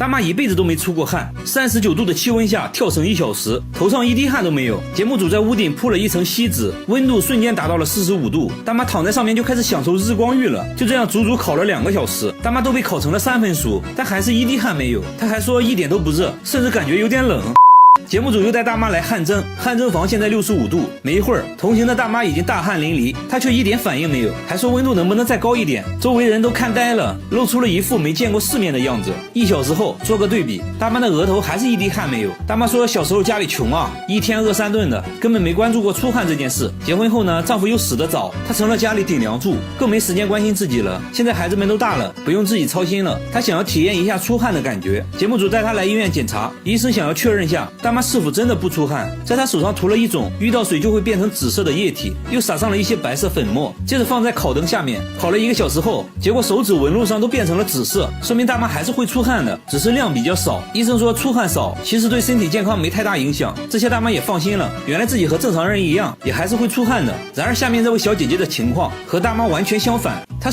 大妈一辈子都没出过汗，39度的气温下跳绳1小时，头上一滴汗都没有。节目组在屋顶铺了一层锡纸，温度瞬间达到了45度，大妈躺在上面就开始享受日光浴了。就这样足足烤了2个小时，大妈都被烤成了3分熟，但还是一滴汗没有。她还说一点都不热，甚至感觉有点冷。节目组又带大妈来汗蒸，汗蒸房现在65度，没一会儿，同行的大妈已经大汗淋漓，她却一点反应没有，还说温度能不能再高一点。周围人都看呆了，露出了一副没见过世面的样子。1小时后做个对比，大妈的额头还是一滴汗没有。大妈说小时候家里穷啊，一天饿3顿的，根本没关注过出汗这件事。结婚后呢，丈夫又死得早，她成了家里顶梁柱，更没时间关心自己了。现在孩子们都大了，不用自己操心了，她想要体验一下出汗的感觉。节目组带她来医院检查，医生想要确认下大妈是否真的不出汗，在她手上涂了一种遇到水就会变成紫色的液体，又撒上了一些白色粉末，接着放在烤灯下面烤了1个小时后，结果手指纹路上都变成了紫色，说明大妈还是会出汗的，只是量比较少。医生说出汗少其实对身体健康没太大影响，这些大妈也放心了，原来自己和正常人一样也还是会出汗的。然而下面这位小姐姐的情况和大妈完全相反，她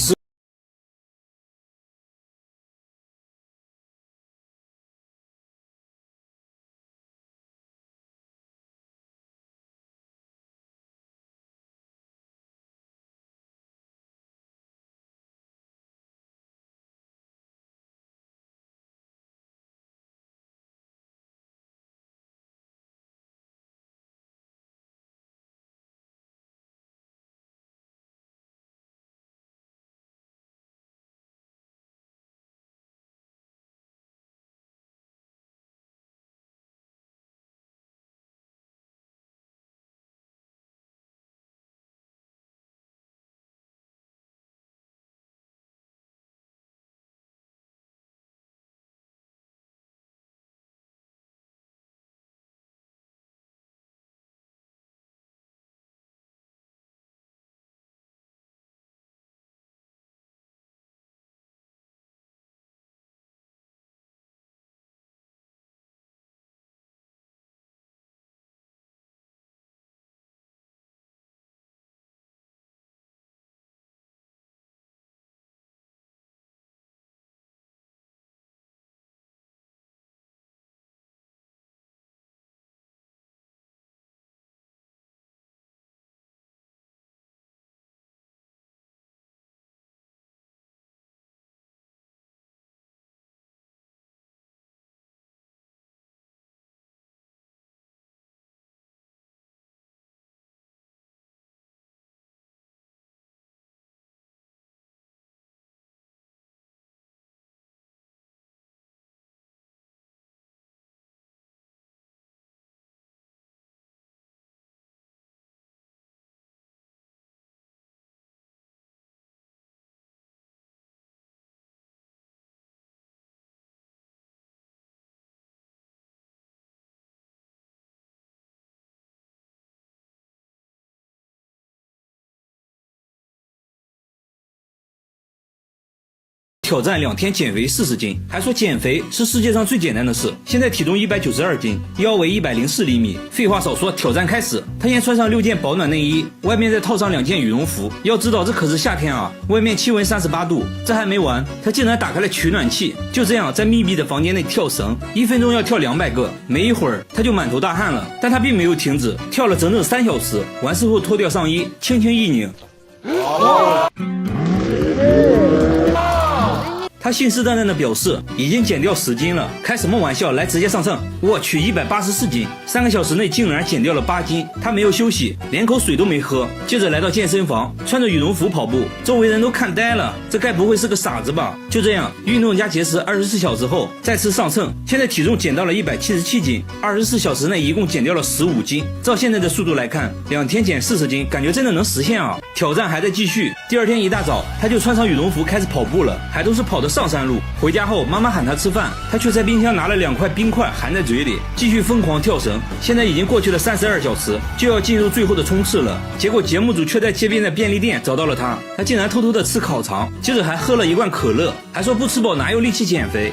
挑战2天减肥40斤，还说减肥是世界上最简单的事。现在体重192斤，腰围104厘米。废话少说，挑战开始。他先穿上6件保暖内衣，外面再套上2件羽绒服。要知道这可是夏天啊，外面气温38度。这还没完，他竟然打开了取暖器，就这样在密闭的房间内跳绳，1分钟要跳200个。没一会儿他就满头大汗了，但他并没有停止，跳了整整3小时。完事后脱掉上衣，轻轻一拧。他信誓旦旦地表示已经减掉10斤了，开什么玩笑，来直接上秤。我去，184斤，3个小时内竟然减掉了8斤。他没有休息，连口水都没喝，接着来到健身房，穿着羽绒服跑步，周围人都看呆了，这该不会是个傻子吧？就这样运动加节食24小时后再次上秤，现在体重减到了177斤，24小时内一共减掉了15斤。照现在的速度来看，2天减40斤，感觉真的能实现啊！挑战还在继续。第2天一大早，他就穿上羽绒服开始跑步了，还都是跑的上山路。回家后妈妈喊他吃饭，他却在冰箱拿了2块冰块含在嘴里，继续疯狂跳绳。现在已经过去了32小时，就要进入最后的冲刺了。结果节目组却在街边的便利店找到了他，他竟然偷偷的吃烤肠，接着还喝了1罐可乐，还说不吃饱哪有力气减肥。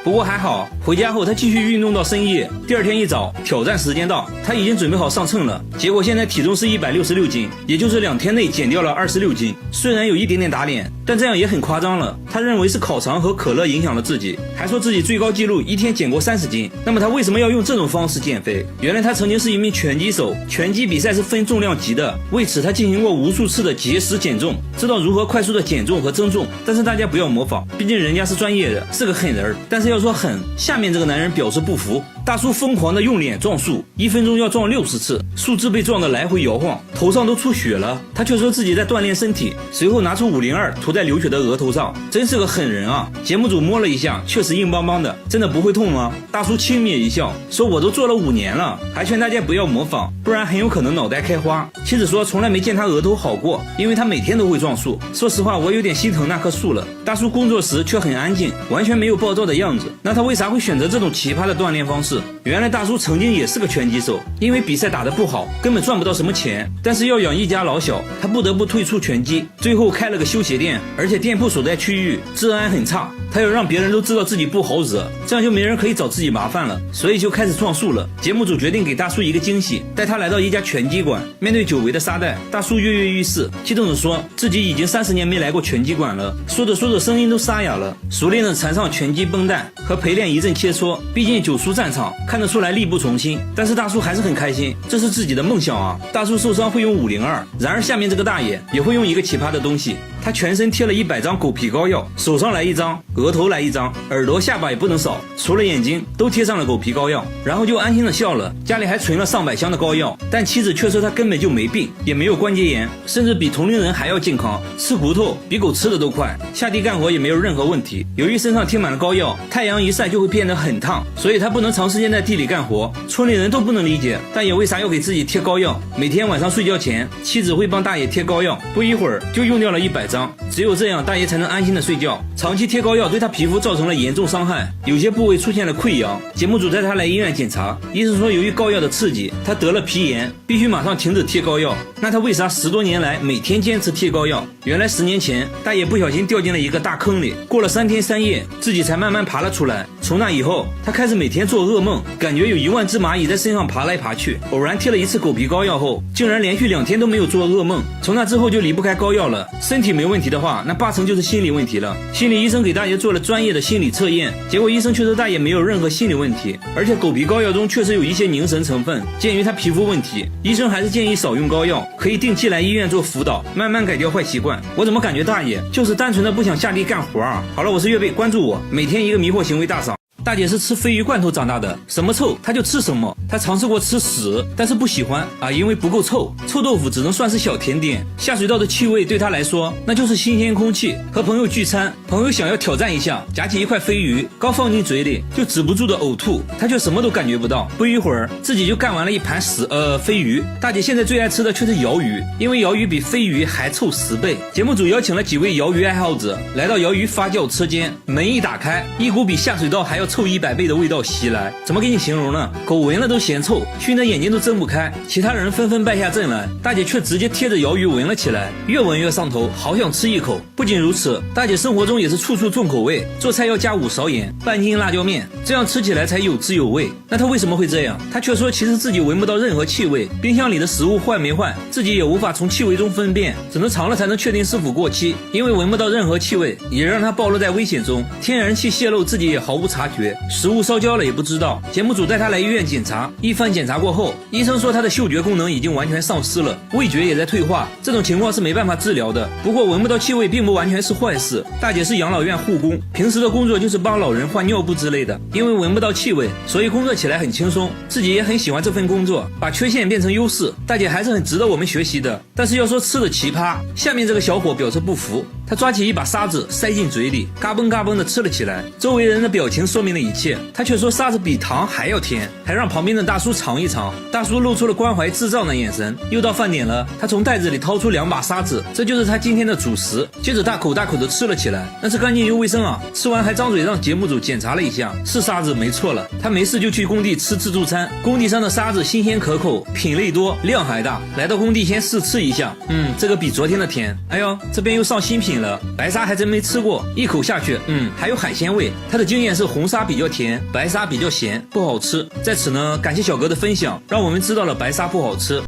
不过还好，回家后他继续运动到深夜。第二天一早，挑战时间到，他已经准备好上秤了。结果现在体重是166斤，也就是2天内减掉了26斤。虽然有一点点打脸，但这样也很夸张了。他认为是烤肠和可乐影响了自己，还说自己最高纪录一天减过30斤。那么他为什么要用这种方式减肥？原来他曾经是一名拳击手，拳击比赛是分重量级的，为此他进行过无数次的节食减重，知道如何快速的减重和增重。但是大家不要模仿，毕竟人家是专业的，是个狠人。但是要说狠，下面这个男人表示不服。大叔疯狂的用脸撞树，1分钟要撞60次，树枝被撞得来回摇晃，头上都出血了。他却说自己在锻炼身体，随后拿出502涂在流血的额头上，真是个狠人啊！节目组摸了一下，确实硬邦邦的，真的不会痛吗？大叔轻蔑一笑，说我都做了5年了，还劝大家不要模仿，不然很有可能脑袋开花。妻子说从来没见他额头好过，因为他每天都会撞树。说实话，我有点心疼那棵树了。大叔工作时却很安静，完全没有暴躁的样子，那他为啥会选择这种奇葩的锻炼方式？原来大叔曾经也是个拳击手，因为比赛打得不好，根本赚不到什么钱，但是要养一家老小，他不得不退出拳击，最后开了个修鞋店，而且店铺所在区域治安很差，他要让别人都知道自己不好惹，这样就没人可以找自己麻烦了，所以就开始撞树了。节目组决定给大叔一个惊喜，带他来到一家拳击馆，面对久违的沙袋，大叔跃跃欲试，激动地说自己已经30年没来过拳击馆了，说着说着声音都沙哑了，熟练地缠上拳击绷带，和陪练一阵切磋，毕竟久出战场，看得出来力不从心，但是大叔还是很开心，这是自己的梦想啊。大叔受伤会用502，然而下面这个大爷也会用一个奇葩的东西，他全身贴了100张狗皮膏药，手上来1张，额头来1张，耳朵下巴也不能少，除了眼睛都贴上了狗皮膏药，然后就安心的笑了。家里还存了上百箱的膏药，但妻子却说他根本就没病，也没有关节炎，甚至比同龄人还要健康，吃骨头比狗吃的都快，下地干活也没有任何问题。由于身上贴满了膏药，太阳一晒就会变得很烫，所以他不能长时间在地里干活。村里人都不能理解大爷为啥要给自己贴膏药。每天晚上睡觉前，妻子会帮大爷贴膏药，不一会儿就用掉了100张，只有这样大爷才能安心的睡觉。长期贴膏药对他皮肤造成了严重伤害，有些部位出现了溃疡。节目组带他来医院检查，医生说由于膏药的刺激，他得了皮炎，必须马上停止贴膏药。那他为啥10多年来每天坚持贴膏药？原来10年前大爷不小心掉进了一个大坑里，过了3天3夜，自己才慢慢爬了出来。从那以后，他开始每天做噩梦，感觉有1万只蚂蚁在身上爬来爬去。偶然贴了一次狗皮膏药后，竟然连续2天都没有做噩梦。从那之后就离不开膏药了。身体没问题的话，那8成就是心理问题了。心理医生给大爷做了专业的心理测验，结果医生却说大爷没有任何心理问题，而且狗皮膏药中确实有一些凝神成分。鉴于他皮肤问题，医生还是建议少用膏药，可以定期来医院做辅导，慢慢改掉坏习惯。我怎么感觉大爷就是单纯的不想下地干活啊？好了，我是岳贝，关注我，每天一个迷惑行为大赏。大姐是吃鲱鱼罐头长大的，什么臭她就吃什么。她尝试过吃屎，但是不喜欢啊，因为不够臭。臭豆腐只能算是小甜点。下水道的气味对她来说那就是新鲜空气。和朋友聚餐，朋友想要挑战一下，夹起一块鲱鱼，刚放进嘴里就止不住的呕吐，她却什么都感觉不到。不一会儿自己就干完了一盘鲱鱼。大姐现在最爱吃的却是鳐鱼，因为鳐鱼比鲱鱼还臭10倍。节目组邀请了几位鳐鱼爱好者来到鳐鱼发酵车间，门一打开，一股比下水道还要臭100倍的味道袭来，怎么给你形容呢？狗闻了都嫌臭，熏得眼睛都睁不开。其他人纷纷败下阵来，大姐却直接贴着鳐鱼闻了起来，越闻越上头，好想吃一口。不仅如此，大姐生活中也是处处重口味，做菜要加5勺盐，半斤辣椒面，这样吃起来才有滋有味。那她为什么会这样？她却说其实自己闻不到任何气味，冰箱里的食物坏没坏，自己也无法从气味中分辨，只能尝了才能确定是否过期。因为闻不到任何气味，也让她暴露在危险中，天然气泄漏自己也毫无察觉，食物烧焦了也不知道。节目组带他来医院检查，一番检查过后，医生说他的嗅觉功能已经完全丧失了，味觉也在退化，这种情况是没办法治疗的。不过闻不到气味并不完全是坏事。大姐是养老院护工，平时的工作就是帮老人换尿布之类的，因为闻不到气味，所以工作起来很轻松，自己也很喜欢这份工作，把缺陷变成优势。大姐还是很值得我们学习的。但是要说吃的奇葩，下面这个小伙表示不服，他抓起一把沙子塞进嘴里，嘎嘣嘎嘣的吃了起来。周围人的表情说明了一切，他却说沙子比糖还要甜，还让旁边的大叔尝一尝。大叔露出了关怀智障的眼神。又到饭点了，他从袋子里掏出2把沙子，这就是他今天的主食。接着大口大口的吃了起来，那是干净又卫生啊。吃完还张嘴让节目组检查了一下，是沙子没错了。他没事就去工地吃自助餐，工地上的沙子新鲜可口，品类多，量还大。来到工地先试吃一下，这个比昨天的甜。哎呦，这边又上新品了。了，白沙还真没吃过，一口下去，还有海鲜味。他的经验是红沙比较甜，白沙比较咸，不好吃。在此呢，感谢小哥的分享，让我们知道了白沙不好吃。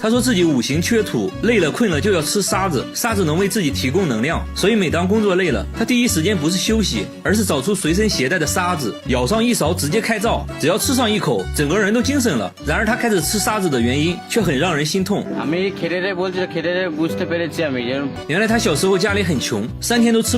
他说自己五行缺土，累了困了就要吃沙子，沙子能为自己提供能量，所以每当工作累了，他第一时间不是休息，而是找出随身携带的沙子，舀上一勺直接开灶，只要吃上一口，整个人都精神了。然而他开始吃沙子的原因却很让人心痛。原来他小时候家里很穷，3天都吃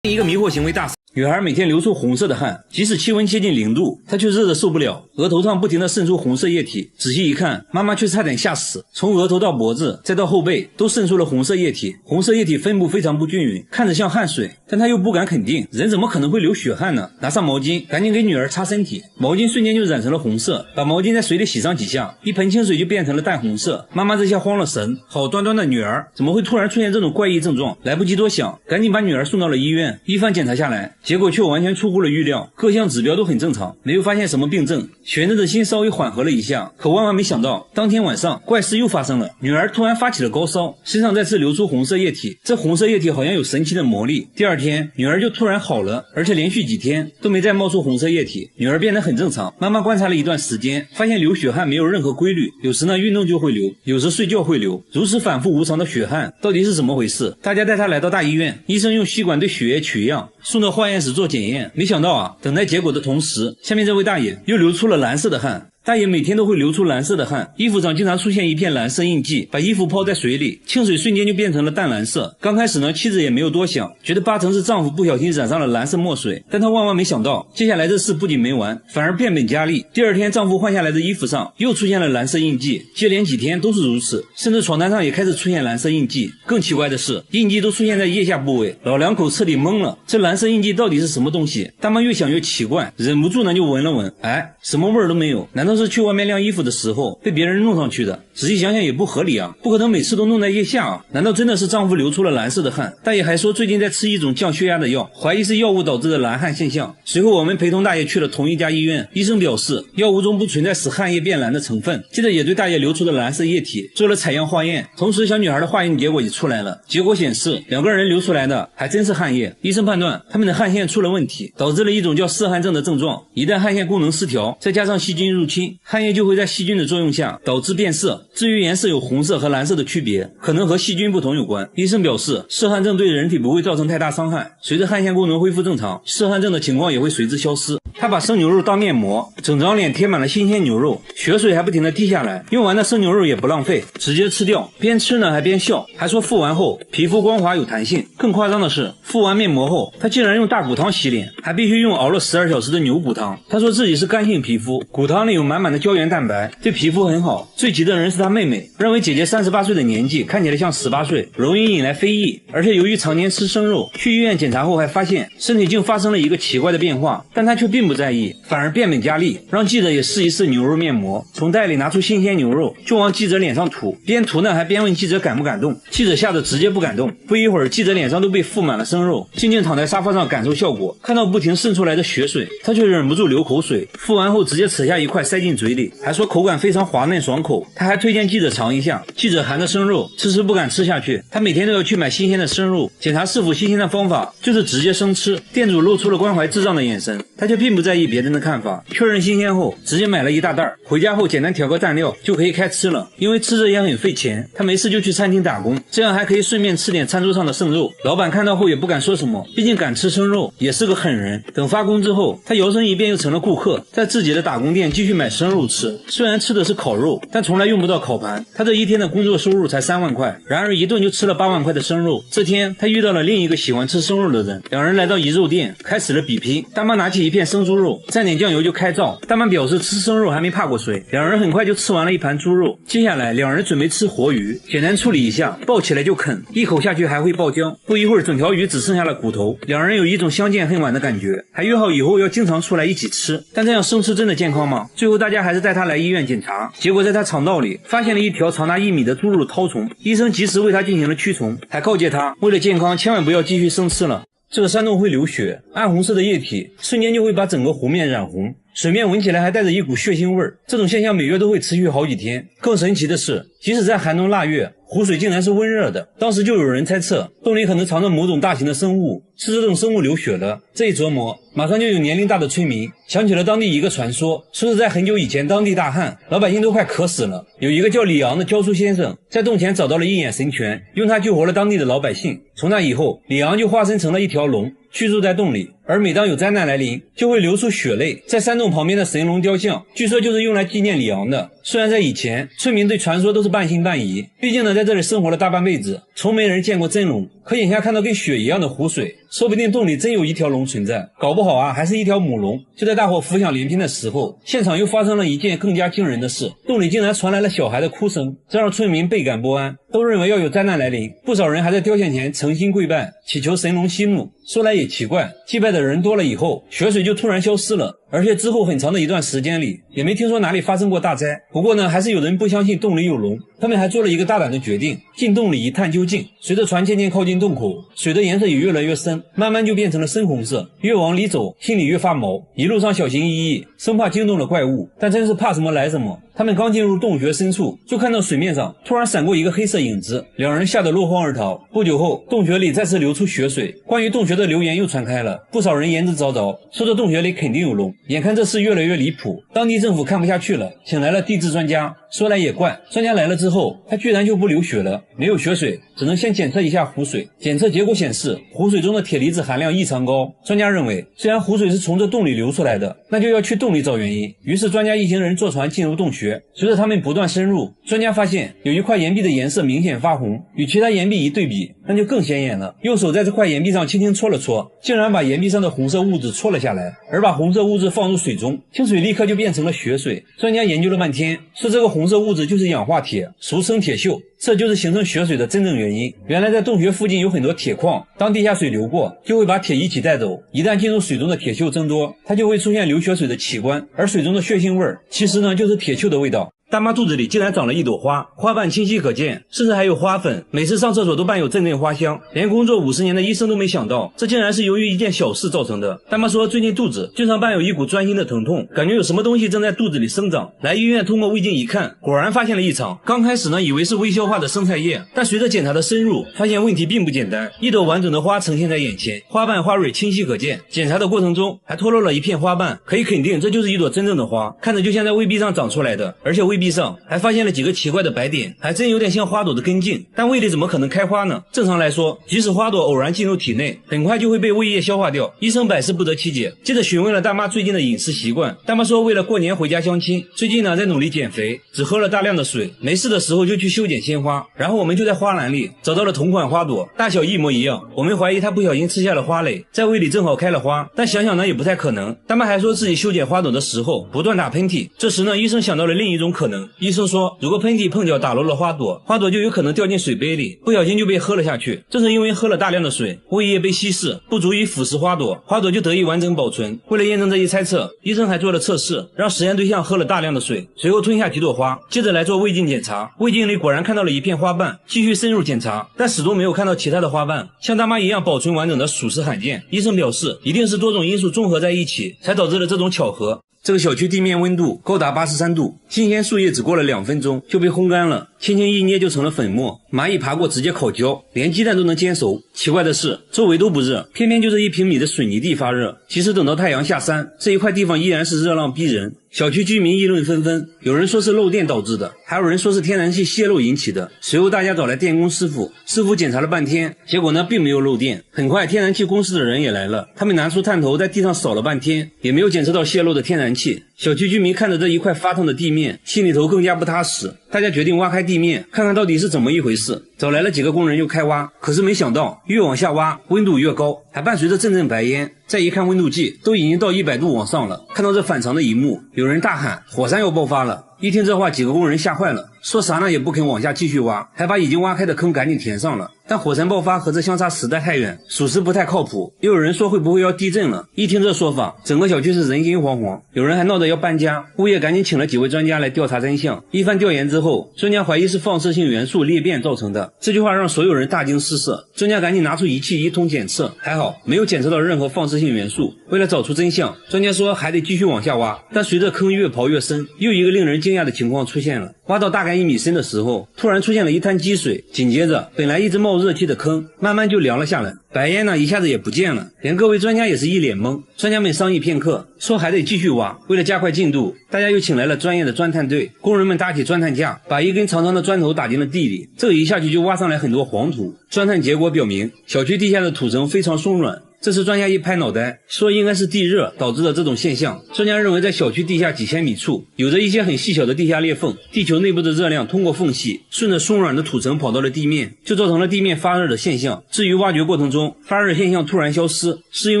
一个迷惑行为大师。女孩每天流出红色的汗，即使气温接近0度，她却热得受不了，额头上不停地渗出红色液体。仔细一看，妈妈却差点吓死，从额头到脖子再到后背都渗出了红色液体，红色液体分布非常不均匀，看着像汗水，但她又不敢肯定，人怎么可能会流血汗呢？拿上毛巾，赶紧给女儿擦身体，毛巾瞬间就染成了红色，把毛巾在水里洗上几下，一盆清水就变成了淡红色。妈妈这下慌了神，好端端的女儿怎么会突然出现这种怪异症状？来不及多想，赶紧把女儿送到了医院。一番检查下来，结果却完全出乎了预料，各项指标都很正常，没有发现什么病症。悬着的心稍微缓和了一下，可万万没想到，当天晚上怪事又发生了，女儿突然发起了高烧，身上再次流出红色液体，这红色液体好像有神奇的魔力。第二天，女儿就突然好了，而且连续几天都没再冒出红色液体，女儿变得很正常。妈妈观察了一段时间，发现流血汗没有任何规律，有时呢运动就会流，有时睡觉会流，如此反复无常的血汗到底是怎么回事？大家带她来到大医院，医生用吸管对血液取样，送到化验室做检验。没想到啊，等待结果的同时，下面这位大爷又流出了蓝色的汗。大爷每天都会流出蓝色的汗，衣服上经常出现一片蓝色印记，把衣服泡在水里，清水瞬间就变成了淡蓝色。刚开始呢，妻子也没有多想，觉得8成是丈夫不小心染上了蓝色墨水，但她万万没想到，接下来这事不仅没完，反而变本加厉。第二天，丈夫换下来的衣服上又出现了蓝色印记，接连几天都是如此，甚至床单上也开始出现蓝色印记。更奇怪的是，印记都出现在腋下部位，老两口彻底懵了，这蓝色印记到底是什么东西？大妈越想越奇怪，忍不住呢就闻了闻，什么味儿都没有，难道是去外面晾衣服的时候被别人弄上去的？仔细想想也不合理啊，不可能每次都弄在腋下啊，难道真的是丈夫流出了蓝色的汗？大爷还说最近在吃一种降血压的药，怀疑是药物导致的蓝汗现象。随后我们陪同大爷去了同一家医院，医生表示药物中不存在使汗液变蓝的成分，接着也对大爷流出的蓝色液体做了采样化验，同时小女孩的化验结果也出来了，结果显示两个人流出来的还真是汗液。医生判断他们的汗腺出了问题，导致了一种叫嗜汗症的症状，一旦汗腺功能失调，再加上细菌入侵，汗液就会在细菌的作用下导致变色，至于颜色有红色和蓝色的区别，可能和细菌不同有关。医生表示嗜汗症对人体不会造成太大伤害，随着汗腺功能恢复正常，嗜汗症的情况也会随之消失。他把生牛肉当面膜，整张脸贴满了新鲜牛肉，血水还不停地滴下来，用完的生牛肉也不浪费，直接吃掉，边吃呢还边笑，还说敷完后皮肤光滑有弹性。更夸张的是，敷完面膜后他竟然用大骨汤洗脸，还必须用熬了12小时的牛骨汤。他说自己是干性皮肤，骨汤里有满满的胶原蛋白，对皮肤很好。最急的人是他妹妹，认为姐姐38岁的年纪看起来像18岁，容易引来非议，而且由于常年吃生肉，去医院检查后还发现身体竟发生了一个奇怪的变化，但他却并并不在意，反而变本加厉，让记者也试一试牛肉面膜，从袋里拿出新鲜牛肉就往记者脸上涂，边涂呢还边问记者敢不敢动。记者吓得直接不敢动，不一会儿记者脸上都被覆满了生肉，静静躺在沙发上感受效果。看到不停渗出来的血水，他却忍不住流口水，敷完后直接扯下一块塞进嘴里，还说口感非常滑嫩爽口。他还推荐记者尝一下。记者含着生肉迟不敢吃下去，他每天都要去买新鲜的生肉，检查是否新鲜的方法就是直接生吃。店主露出了关怀智障的眼神，他却并不在意别人的看法，确认新鲜后直接买了一大袋，回家后简单调个蘸料就可以开吃了。因为吃着也很费钱，他没事就去餐厅打工，这样还可以顺便吃点餐桌上的剩肉。老板看到后也不敢说什么，毕竟敢吃生肉也是个狠人。等发工之后，他摇身一变又成了顾客，在自己的打工店继续买生肉吃。虽然吃的是烤肉，但从来用不到烤盘。他这一天的工作收入才3万块，然而一顿就吃了8万块的生肉。这天他遇到了另一个喜欢吃生肉的人，两人来到一肉店开始了比拼。大妈拿起一片生猪肉，蘸点酱油就开灶。大妈表示吃生肉还没怕过谁，两人很快就吃完了一盘猪肉。接下来两人准备吃活鱼，简单处理一下，抱起来就啃，一口下去还会爆浆。不一会儿整条鱼只剩下了骨头，两人有一种相见恨晚的感觉，还约好以后要经常出来一起吃。但这样生吃真的健康吗？最后大家还是带他来医院检查，结果在他肠道里发现了一条长达1米的猪肉绦虫，医生及时为他进行了驱虫，还告诫他为了健康千万不要继续生吃了。这个山洞会流血，暗红色的液体瞬间就会把整个湖面染红，水面闻起来还带着一股血腥味儿。这种现象每月都会持续好几天。更神奇的是，即使在寒冬腊月，湖水竟然是温热的。当时就有人猜测洞里可能藏着某种大型的生物，是这种生物流血了。这一琢磨，马上就有年龄大的村民想起了当地一个传说，说是在很久以前当地大旱，老百姓都快渴死了，有一个叫李昂的教书先生在洞前找到了一眼神拳，用它救活了当地的老百姓。从那以后，李昂就化身成了一条龙，居住在洞里，而每当有灾难来临，就会流出血泪。在山洞旁边的神龙雕像，据说就是用来纪念李昂的。虽然在以前，村民对传说都是半信半疑，毕竟呢在这里生活了大半辈子，从没人见过真龙。可眼下看到跟血一样的湖水，说不定洞里真有一条龙存在，搞不好啊还是一条母龙。就在大伙浮想联翩的时候，现场又发生了一件更加惊人的事，洞里竟然传来了小孩的哭声，这让村民倍感不安，都认为要有灾难来临。不少人还在雕像前诚心跪拜，祈求神龙息怒。说来也奇怪，祭拜的人多了以后，血水就突然消失了，而且之后很长的一段时间里也没听说哪里发生过大灾。不过呢，还是有人不相信洞里有龙，他们还做了一个大胆的决定，进洞里一探究竟。随着船渐渐靠近洞口，水的颜色也越来越深，慢慢就变成了深红色。越往里走，心里越发毛，一路上小心翼翼，生怕惊动了怪物，但真是怕什么来什么。他们刚进入洞穴深处，就看到水面上突然闪过一个黑色影子，两人吓得落荒而逃。不久后，洞穴里再次流出血水，关于洞穴的流言又传开了，不少人言之凿凿，说这洞穴里肯定有龙。眼看这事越来越离谱，当地政府看不下去了，请来了地质专家。说来也怪，专家来了之后，他居然就不流血了，没有血水，只能先检测一下湖水。检测结果显示，湖水中的铁离子含量异常高。专家认为，虽然湖水是从这洞里流出来的，那就要去洞里找原因。于是专家一行人坐船进入洞穴。随着他们不断深入，专家发现有一块岩壁的颜色明显发红，与其他岩壁一对比，那就更显眼了。用手在这块岩壁上轻轻搓了搓，竟然把岩壁上的红色物质搓了下来，而把红色物质放入水中，清水立刻就变成了血水。专家研究了半天，说这个红色物质就是氧化铁，俗称铁锈，这就是形成血水的真正原因。原来在洞穴附近有很多铁矿，当地下水流过，就会把铁一起带走。一旦进入水中的铁锈增多，它就会出现流血水的奇观，而水中的血腥味其实呢就是铁锈的味道。大妈肚子里竟然长了一朵花，花瓣清晰可见，甚至还有花粉，每次上厕所都伴有阵阵花香。连工作50年的医生都没想到，这竟然是由于一件小事造成的。大妈说最近肚子经常伴有一股钻心的疼痛，感觉有什么东西正在肚子里生长。来医院通过胃镜一看，果然发现了异常。刚开始呢以为是未消化的生菜叶，但随着检查的深入，发现问题并不简单。一朵完整的花呈现在眼前，花瓣花蕊清晰可见。检查的过程中还脱落了一片花瓣，可以肯定这就是一朵真正的花，看着就像在胃壁上长出来的，而且胃壁上还发现了几个奇怪的白点，还真有点像花朵的根茎，但胃里怎么可能开花呢？正常来说，即使花朵偶然进入体内，很快就会被胃液消化掉。医生百思不得其解，接着询问了大妈最近的饮食习惯。大妈说为了过年回家相亲，最近呢在努力减肥，只喝了大量的水，没事的时候就去修剪鲜花。然后我们就在花篮里找到了同款花朵，大小一模一样，我们怀疑她不小心吃下了花蕾，在胃里正好开了花，但想想呢也不太可能。大妈还说自己修剪花朵的时候不断打喷嚏，这时呢医生想到了另一种可能能。医生说，如果喷嚏碰脚打落了花朵，花朵就有可能掉进水杯里，不小心就被喝了下去。正是因为喝了大量的水，胃液被稀释，不足以腐蚀花朵，花朵就得以完整保存。为了验证这一猜测，医生还做了测试，让实验对象喝了大量的水，随后吞下几朵花，接着来做胃镜检查。胃镜里果然看到了一片花瓣，继续深入检查，但始终没有看到其他的花瓣，像大妈一样保存完整的属实罕见。医生表示，一定是多种因素综合在一起，才导致了这种巧合。这个小区地面温度高达83度，新鲜树叶只过了2分钟就被烘干了，轻轻一捏就成了粉末，蚂蚁爬过直接烤焦，连鸡蛋都能煎熟。奇怪的是，周围都不热，偏偏就这1平米的水泥地发热。即使等到太阳下山，这一块地方依然是热浪逼人。小区居民议论纷纷，有人说是漏电导致的，还有人说是天然气泄漏引起的。随后大家找来电工师傅检查了半天，结果呢并没有漏电。很快天然气公司的人也来了，他们拿出探头在地上扫了半天，也没有检测到泄漏的天然气。小区居民看着这一块发烫的地面，心里头更加不踏实。大家决定挖开地面，看看到底是怎么一回事。找来了几个工人又开挖，可是没想到越往下挖温度越高，还伴随着阵阵白烟。再一看温度计，都已经到100度往上了。看到这反常的一幕，有人大喊火山要爆发了。一听这话，几个工人吓坏了，说啥呢也不肯往下继续挖，还把已经挖开的坑赶紧填上了。但火山爆发和这相差实在太远，属实不太靠谱。又有人说会不会要地震了，一听这说法，整个小区是人心惶惶。有人还闹着要搬家，物业赶紧请了几位专家来调查真相。一番调研之后，专家怀疑是放射性元素裂变造成的。这句话让所有人大惊失色，专家赶紧拿出仪器一通检测，还好没有检测到任何放射性元素。为了找出真相，专家说还得继续往下挖，但随着坑越刨越深，又一个令人惊讶的情况出现了。挖到大概1米深的时候，突然出现了一滩积水，紧接着本来一直冒热气的坑慢慢就凉了下来，白烟呢一下子也不见了，连各位专家也是一脸懵。专家们商议片刻，说还得继续挖。为了加快进度，大家又请来了专业的钻探队，工人们搭起钻探架，把一根长长的砖头打进了地里，这一下去就挖上来很多黄土。钻探结果表明，小区地下的土层非常松软。这时专家一拍脑袋，说应该是地热导致的这种现象。专家认为在小区地下几千米处有着一些很细小的地下裂缝，地球内部的热量通过缝隙顺着松软的土层跑到了地面，就造成了地面发热的现象。至于挖掘过程中发热现象突然消失，是因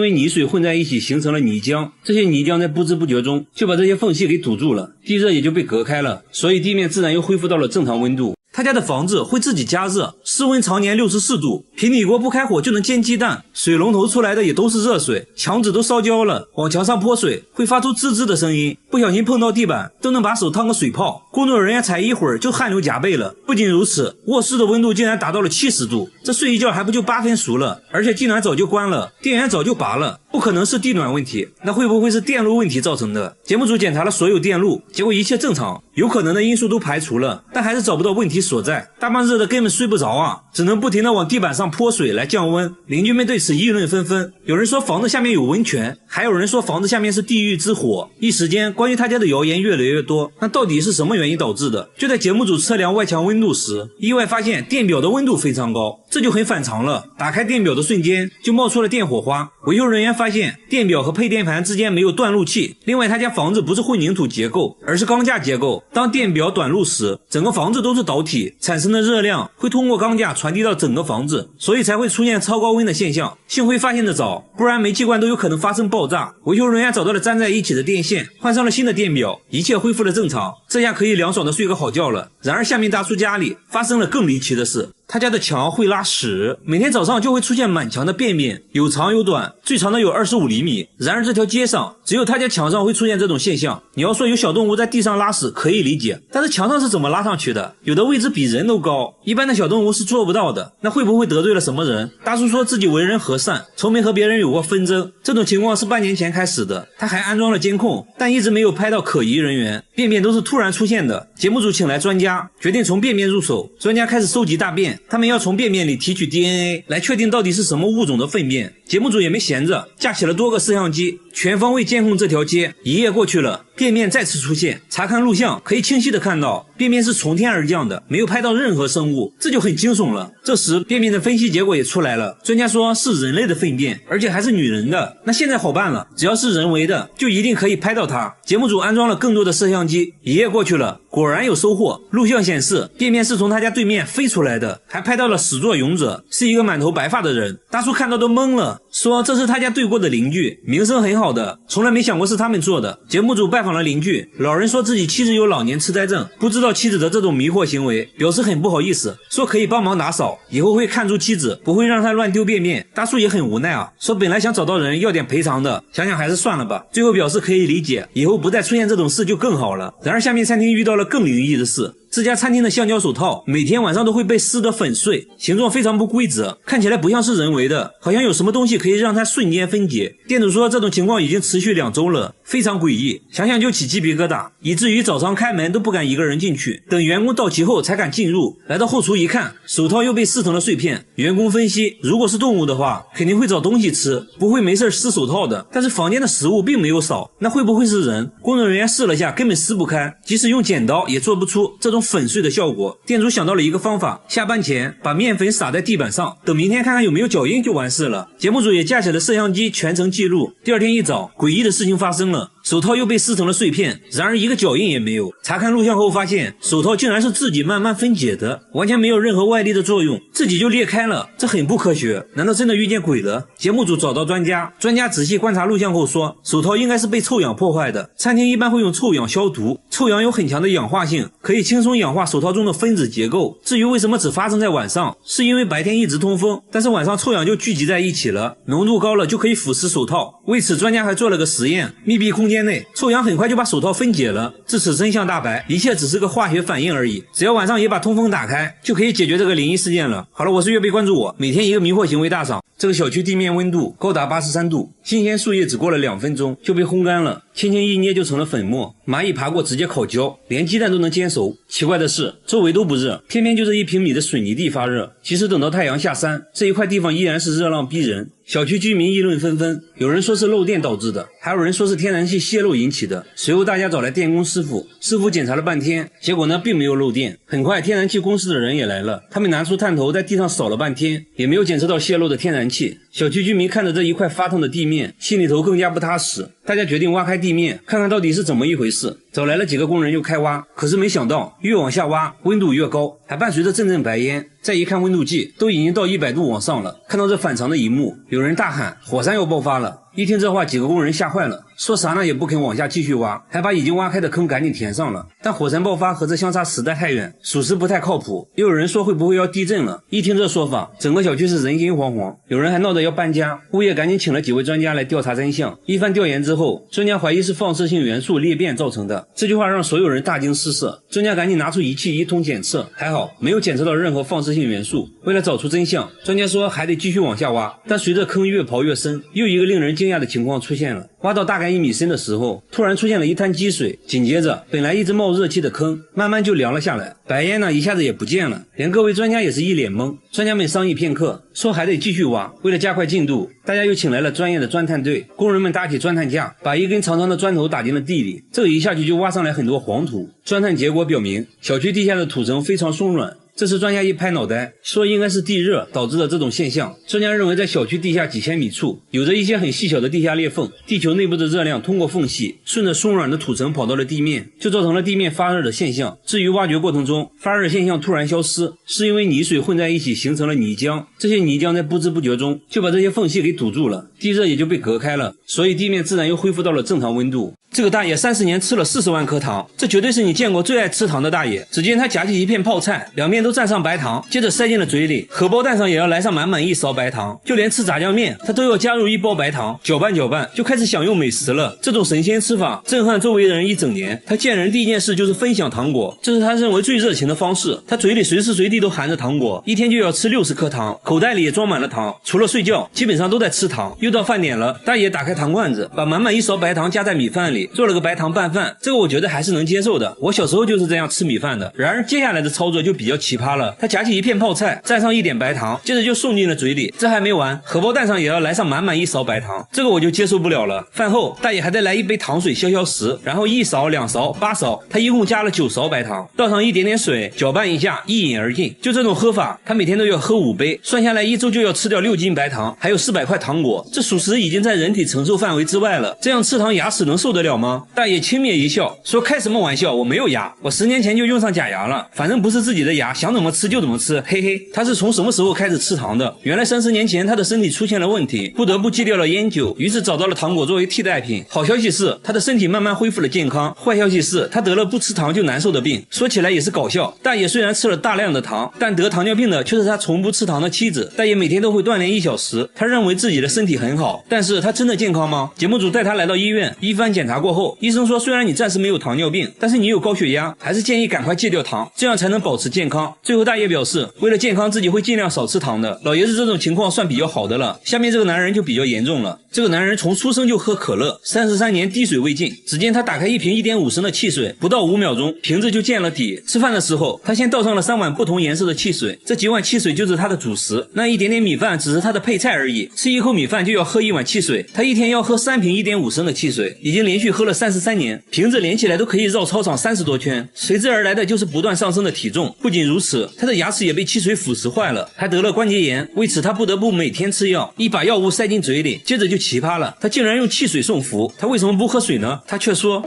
为泥水混在一起形成了泥浆，这些泥浆在不知不觉中就把这些缝隙给堵住了，地热也就被隔开了，所以地面自然又恢复到了正常温度。他家的房子会自己加热，室温常年64度，平底锅不开火就能煎鸡蛋，水龙头出来的也都是热水，墙纸都烧焦了，往墙上泼水会发出吱吱的声音，不小心碰到地板都能把手烫个水泡，工作人员才一会儿就汗流浃背了。不仅如此，卧室的温度竟然达到了70度，这睡一觉还不就8分熟了，而且地暖早就关了，电源早就拔了，不可能是地暖问题，那会不会是电路问题造成的？节目组检查了所有电路，结果一切正常，有可能的因素都排除了，但还是找不到问题所在。大半热的根本睡不着啊，只能不停地往地板上泼水来降温。邻居们对此议论纷纷，有人说房子下面有温泉，还有人说房子下面是地狱之火。一时间关于他家的谣言越来越多，那到底是什么原因导致的？就在节目组测量外墙温度时，意外发现电表的温度非常高，这就很反常了。打开电表的瞬间就冒出了电火花，维修人员发现电表和配电盘之间没有断路器。另外他家房子不是混凝土结构，而是钢架结构，当电表短路时，整个房子都是导体，产生的热量会通过钢架传递到整个房子，所以才会出现超高温的现象。幸亏发现的早，不然煤气罐都有可能发生爆炸。维修人员找到了粘在一起的电线，换上了新的电表，一切恢复了正常，这下可以凉爽的睡个好觉了。然而下面大叔家里发生了更离奇的事，他家的墙会拉屎，每天早上就会出现满墙的便便，有长有短，最长的有25厘米。然而这条街上只有他家墙上会出现这种现象。你要说有小动物在地上拉屎可以理解，但是墙上是怎么拉上去的？有的位置比人都高，一般的小动物是做不到的。那会不会得罪了什么人？大叔说自己为人和善，从没和别人有过纷争，这种情况是半年前开始的。他还安装了监控，但一直没有拍到可疑人员，便便都是突然出现的。节目组请来专家，决定从便便入手。专家开始收集大便，他们要从便便里提取 DNA 来确定到底是什么物种的粪便。节目组也没闲着，架起了多个摄像机，全方位监控这条街。一夜过去了，便便再次出现，查看录像可以清晰的看到便便是从天而降的，没有拍到任何生物，这就很惊悚了。这时便便的分析结果也出来了，专家说是人类的粪便，而且还是女人的。那现在好办了，只要是人为的就一定可以拍到它。节目组安装了更多的摄像机，一夜过去了，果然有收获。录像显示便便是从他家对面飞出来的，还拍到了始作俑者是一个满头白发的人。大叔看到都懵了，说这是他家对过的邻居，名声很好的，从来没想过是他们做的。节目组拜访了邻居，老人说自己妻子有老年痴呆症，不知道妻子的这种迷惑行为，表示很不好意思，说可以帮忙打扫，以后会看住妻子，不会让她乱丢便便。大叔也很无奈啊，说本来想找到人要点赔偿的，想想还是算了吧，最后表示可以理解，以后不再出现这种事就更好了。然而下面餐厅遇到了更灵异的事，这家餐厅的橡胶手套每天晚上都会被撕得粉碎，形状非常不规则，看起来不像是人为的，好像有什么东西可以让它瞬间分解。店主说这种情况已经持续2周了，非常诡异，想想就起鸡皮疙瘩，以至于早上开门都不敢一个人进去，等员工到齐后才敢进入。来到后厨一看，手套又被撕成了碎片。员工分析，如果是动物的话肯定会找东西吃，不会没事撕手套的，但是房间的食物并没有少，那会不会是人？工作人员试了下，根本撕不开，即使用剪刀也做不出这种粉碎的效果。店主想到了一个方法，下班前把面粉撒在地板上，等明天看看有没有脚印就完事了。节目组也架起了摄像机全程记录。第二天一早，诡异的事情发生了，手套又被撕成了碎片，然而一个脚印也没有。查看录像后发现，手套竟然是自己慢慢分解的，完全没有任何外力的作用，自己就裂开了，这很不科学，难道真的遇见鬼了？节目组找到专家仔细观察录像后说，手套应该是被臭氧破坏的，餐厅一般会用臭氧消毒，臭氧有很强的氧化性，可以轻松氧化手套中的分子结构。至于为什么只发生在晚上，是因为白天一直通风，但是晚上臭氧就聚集在一起了，浓度高了就可以腐蚀手套。为此专家还做了个实验，密闭空间内臭氧很快就把手套分解了，至此真相大白，一切只是个化学反应而已，只要晚上也把通风打开就可以解决这个灵异事件了。好了，我是月贝，关注我，每天一个迷惑行为大赏。这个小区地面温度高达83度，新鲜树叶只过了2分钟就被烘干了，轻轻一捏就成了粉末，蚂蚁爬过直接烤焦，连鸡蛋都能煎熟。奇怪的是周围都不热，偏偏就这1平米的水泥地发热。其实等到太阳下山，这一块地方依然是热浪逼人。小区居民议论纷纷，有人说是漏电导致的，还有人说是天然气泄漏引起的。随后大家找来电工师傅检查了半天，结果呢并没有漏电。很快天然气公司的人也来了，他们拿出探头在地上扫了半天，也没有检测到泄漏的天然气。小区居民看着这一块发烫的地面，心里头更加不踏实。大家决定挖开地面，看看到底是怎么一回事。找来了几个工人就开挖，可是没想到越往下挖温度越高，还伴随着阵阵白烟。再一看温度计，都已经到100度往上了。看到这反常的一幕，有人大喊火山要爆发了。一听这话，几个工人吓坏了，说啥呢也不肯往下继续挖，还把已经挖开的坑赶紧填上了。但火山爆发和这相差实在太远，属实不太靠谱。又有人说会不会要地震了，一听这说法，整个小区是人心惶惶。有人还闹着要搬家，物业赶紧请了几位专家来调查真相。一番调研之后，专家怀疑是放射性元素裂变造成的。这句话让所有人大惊失色，专家赶紧拿出仪器一通检测，还好没有检测到任何放射性元素。为了找出真相，专家说还得继续往下挖，但随着坑越刨越深，又一个令人惊讶的情况出现了。挖到大概1米深的时候，突然出现了一滩积水，紧接着本来一直冒热气的坑慢慢就凉了下来，白烟呢一下子也不见了，连各位专家也是一脸懵。专家们商议片刻，说还得继续挖。为了加快进度，大家又请来了专业的钻探队，工人们搭起钻探架，把一根长长的砖头打进了地里，这一下去就挖上来很多黄土。钻探结果表明，小区地下的土层非常松软。这时专家一拍脑袋，说应该是地热导致的这种现象。专家认为在小区地下几千米处有着一些很细小的地下裂缝，地球内部的热量通过缝隙顺着松软的土层跑到了地面，就造成了地面发热的现象。至于挖掘过程中发热现象突然消失，是因为泥水混在一起形成了泥浆，这些泥浆在不知不觉中就把这些缝隙给堵住了，地热也就被隔开了，所以地面自然又恢复到了正常温度。这个大爷30年吃了40万颗糖，这绝对是你见过最爱吃糖的大爷。只见他夹起一片泡菜，两面都蘸上白糖，接着塞进了嘴里，荷包蛋上也要来上满满1勺白糖，就连吃炸酱面他都要加入1包白糖，搅拌搅拌就开始享用美食了。这种神仙吃法震撼周围的人一整年。他见人第一件事就是分享糖果，这是他认为最热情的方式。他嘴里随时随地都含着糖果，一天就要吃60颗糖，口袋里也装满了糖，除了睡觉基本上都在吃糖。又到饭点了，大爷打开糖罐子，把满满1勺白糖加在米饭里，做了个白糖拌饭，这个我觉得还是能接受的，我小时候就是这样吃米饭的。然而接下来的操作就比较奇葩了，他夹起一片泡菜，蘸上一点白糖，接着就送进了嘴里。这还没完，荷包蛋上也要来上满满1勺白糖，这个我就接受不了了。饭后大爷还得来一杯糖水消消食，然后1勺2勺8勺，他一共加了9勺白糖，倒上一点点水，搅拌一下，一饮而尽。就这种喝法，他每天都要喝5杯，算下来1周就要吃掉6斤白糖，还有400块糖果，这属实已经在人体承受范围之外了。这样吃糖牙齿能受得了了吗？大爷轻蔑一笑，说开什么玩笑，我没有牙，我10年前就用上假牙了，反正不是自己的牙，想怎么吃就怎么吃，嘿嘿。他是从什么时候开始吃糖的？原来30年前他的身体出现了问题，不得不戒掉了烟酒，于是找到了糖果作为替代品。好消息是他的身体慢慢恢复了健康，坏消息是他得了不吃糖就难受的病。说起来也是搞笑，大爷虽然吃了大量的糖，但得糖尿病的却是他从不吃糖的妻子。大爷每天都会锻炼1小时，他认为自己的身体很好，但是他真的健康吗？节目组带他来到医院，一番检查过后，医生说虽然你暂时没有糖尿病，但是你有高血压，还是建议赶快戒掉糖，这样才能保持健康。最后大爷表示，为了健康自己会尽量少吃糖的。老爷子这种情况算比较好的了，下面这个男人就比较严重了。这个男人从出生就喝可乐，33年滴水未进。只见他打开一瓶1.5升的汽水，不到5秒钟，瓶子就见了底。吃饭的时候，他先倒上了3碗不同颜色的汽水，这几碗汽水就是他的主食，那一点点米饭只是他的配菜而已。吃一口米饭就要喝1碗汽水，他一天要喝3瓶1.5升的汽水，已经连续喝了33年，瓶子连起来都可以绕操场30多圈。随之而来的就是不断上升的体重。不仅如此，他的牙齿也被汽水腐蚀坏了，还得了关节炎，为此他不得不每天吃药，一把药物塞进嘴里。接着就奇葩了，他竟然用汽水送服，他为什么不喝水呢？他却说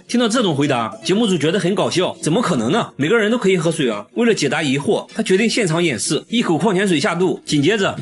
听到这种回答，节目组觉得很搞笑，怎么可能呢？每个人都可以喝水啊。为了解答疑惑，他决定现场演示，一口矿泉水下肚，紧接着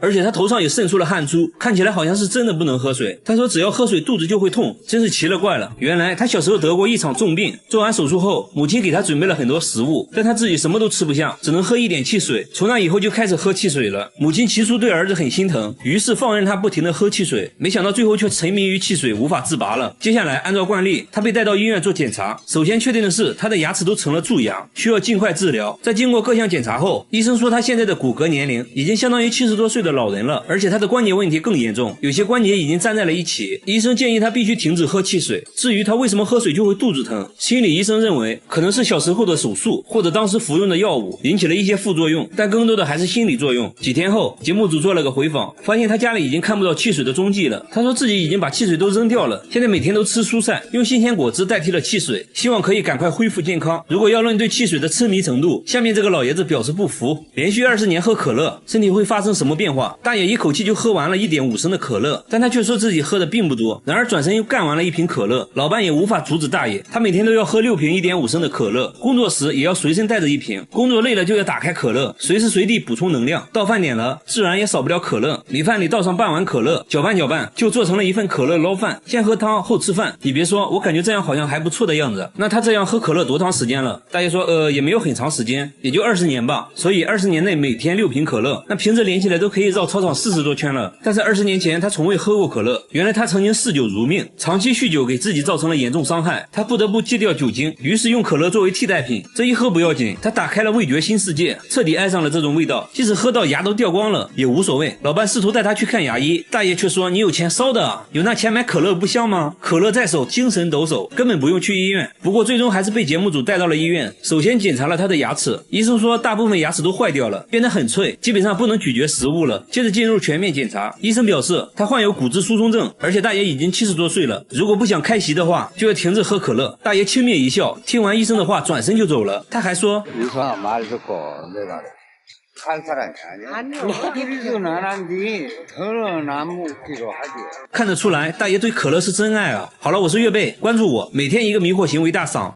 而且他头上也渗出了汗珠，看起来好像是真的不能喝水。他说只要喝水肚子就会痛，真是奇了怪了。原来他小时候得过一场重病，做完手术后，母亲给他准备了很多食物，但他自己什么都吃不下，只能喝一点汽水。从那以后就开始喝汽水了。母亲起初对儿子很心疼，于是放任他不停地喝汽水，没想到最后却沉迷于汽水，无法自拔了。接下来按照惯例，他被带到医院做检查，首先确定的是他的牙齿都成了蛀牙，需要尽快治疗。在经过各项检查后，医生说他现在的骨骼年龄已经相当于70多岁的老人了，而且他的关节问题更严重，有些关节已经粘在了一起。医生建议他必须停止喝汽水。至于他为什么喝水就会肚子疼，心理医生认为可能是小时候的手术或者当时服用的药物引起了一些副作用，但更多的还是心理作用。几天后，节目组做了个回访，发现他家里已经看不到汽水的踪迹了。他说自己已经把汽水都扔掉了，现在每天都吃蔬菜，用新鲜果汁代替了汽水，希望可以赶快恢复健康。如果要论对汽水的痴迷程度，下面这个老爷子表示不服，连续20年喝可乐，身体会发生什么变化？大爷一口气就喝完了1.5升的可乐，但他却说自己喝的并不多，然而转身又干完了一瓶可乐。老伴也无法阻止大爷，他每天都要喝6瓶1.5升的可乐，工作时也要随身带着1瓶，工作累了就要打开可乐，随时随地补充能量。到饭点了，自然也少不了可乐，米饭里倒上半碗可乐，搅拌搅拌，就做成了一份可乐捞饭，先喝汤后吃饭。你别说，我感觉这样好像还不错的样子。那他这样喝可乐多长时间了？大爷说也没有很长时间，也就20年吧，所以20年内每天6瓶可乐，那瓶子连起来都可以绕操场40多圈了。但是20年前他从未喝过可乐，原来他曾经嗜酒如命，长期酗酒给自己造成了严重伤害，他不得不戒掉酒精，于是用可乐作为替代品。这一喝不要紧，他打开了味觉新世界，彻底爱上了这种味道，即使喝到牙都掉光了也无所谓。老伴试图带他去看牙医，大爷却说你有钱烧的啊，有那钱买可乐不香吗？可乐在手，精神抖擞，根本不用去医院。不过最终还是被节目组带到了医院，首先检查了他的牙齿，医生说大部分牙齿都坏掉了，变得很脆，基本上不能咀嚼食物了。接着进入全面检查，医生表示他患有骨质疏松症，而且大爷已经70多岁了，如果不想开席的话就要停止喝可乐。大爷轻蔑一笑，听完医生的话转身就走了。他还说看得出来大爷对可乐是真爱啊。好了，我是岳贝，关注我，每天一个迷惑行为大赏。